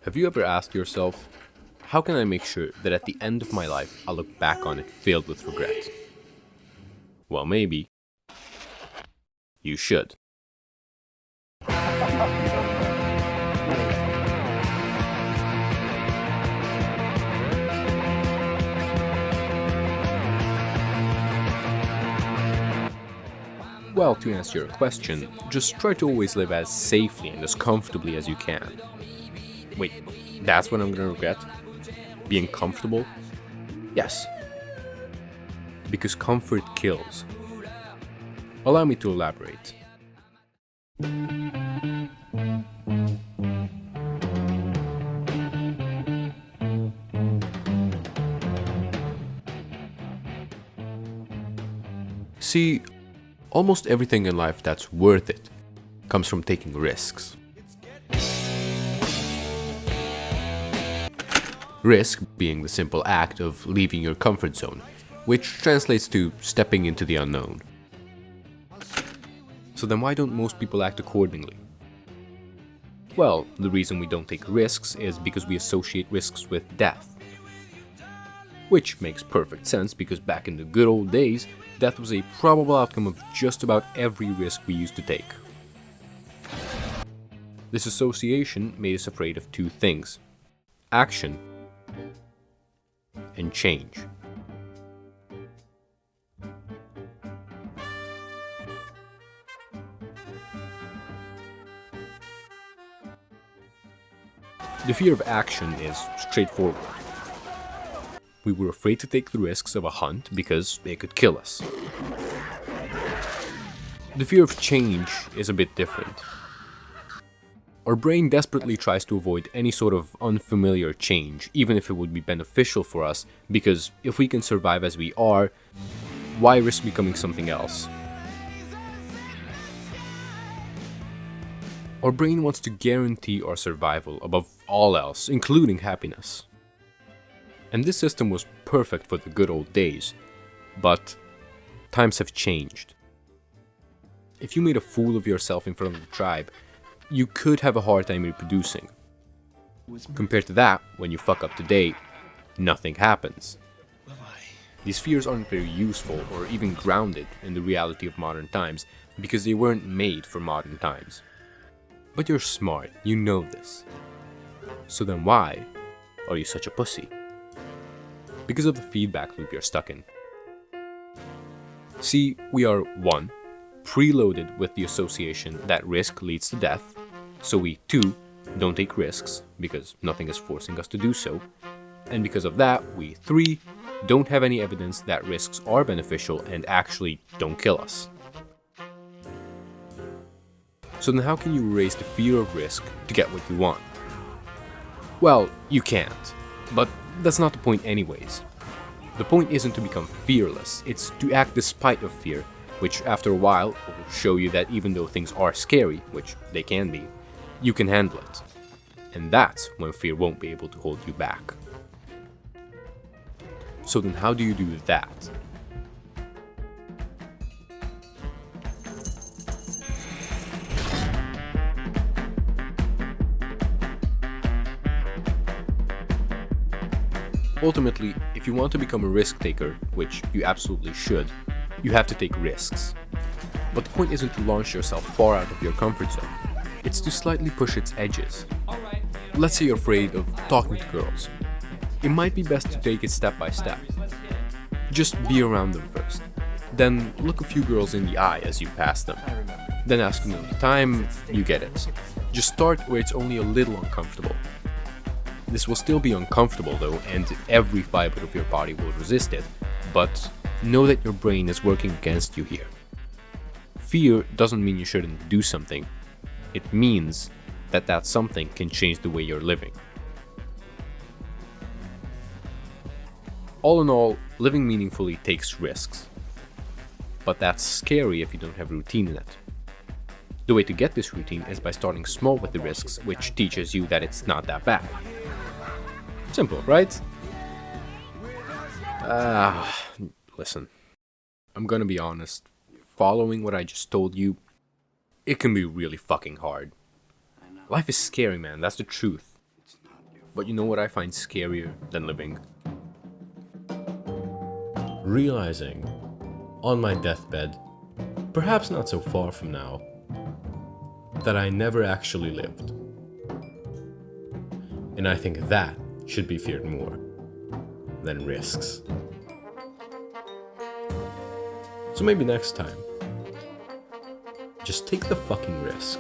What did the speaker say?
Have you ever asked yourself, how can I make sure that at the end of my life I'll look back on it filled with regret? Well, maybe you should. Well, to answer your question, just try to always live as safely and as comfortably as you can. Wait, that's what I'm gonna regret? Being comfortable? Yes. Because comfort kills. Allow me to elaborate. See, almost everything in life that's worth it comes from taking risks. Risk being the simple act of leaving your comfort zone, which translates to stepping into the unknown. So then why don't most people act accordingly? Well, the reason we don't take risks is because we associate risks with death. Which makes perfect sense because back in the good old days, death was a probable outcome of just about every risk we used to take. This association made us afraid of two things: action and change. The fear of action is straightforward. We were afraid to take the risks of a hunt because they could kill us. The fear of change is a bit different. Our brain desperately tries to avoid any sort of unfamiliar change, even if it would be beneficial for us, because if we can survive as we are, why risk becoming something else? Our brain wants to guarantee our survival above all else, including happiness. And this system was perfect for the good old days, but times have changed. If you made a fool of yourself in front of the tribe, you could have a hard time reproducing. Compared to that, when you fuck up today, nothing happens. These fears aren't very useful or even grounded in the reality of modern times because they weren't made for modern times. But you're smart, you know this. So then why are you such a pussy? Because of the feedback loop you're stuck in. See, we are 1. Preloaded with the association that risk leads to death, so we 2. Don't take risks, because nothing is forcing us to do so, and because of that, we 3. Don't have any evidence that risks are beneficial and actually don't kill us. So then how can you erase the fear of risk to get what you want? Well, you can't, but that's not the point anyways. The point isn't to become fearless, it's to act despite of fear, which after a while will show you that even though things are scary, which they can be, you can handle it. And that's when fear won't be able to hold you back. So then how do you do that? Ultimately, if you want to become a risk taker, which you absolutely should, you have to take risks. But the point isn't to launch yourself far out of your comfort zone. It's to slightly push its edges. Let's say you're afraid of talking to girls. It might be best to take it step by step. Just be around them first. Then look a few girls in the eye as you pass them. Then ask them the time, you get it. Just start where it's only a little uncomfortable. This will still be uncomfortable though, and every fiber of your body will resist it, but know that your brain is working against you here. Fear doesn't mean you shouldn't do something. It means that that something can change the way you're living. All in all, living meaningfully takes risks. But that's scary if you don't have routine in it. The way to get this routine is by starting small with the risks, which teaches you that it's not that bad. Simple, right? Listen. I'm gonna be honest. Following what I just told you, it can be really fucking hard. Life is scary, man. That's the truth. But you know what I find scarier than living? Realizing, on my deathbed, perhaps not so far from now, that I never actually lived. And I think that should be feared more than risks. So maybe next time, just take the fucking risk.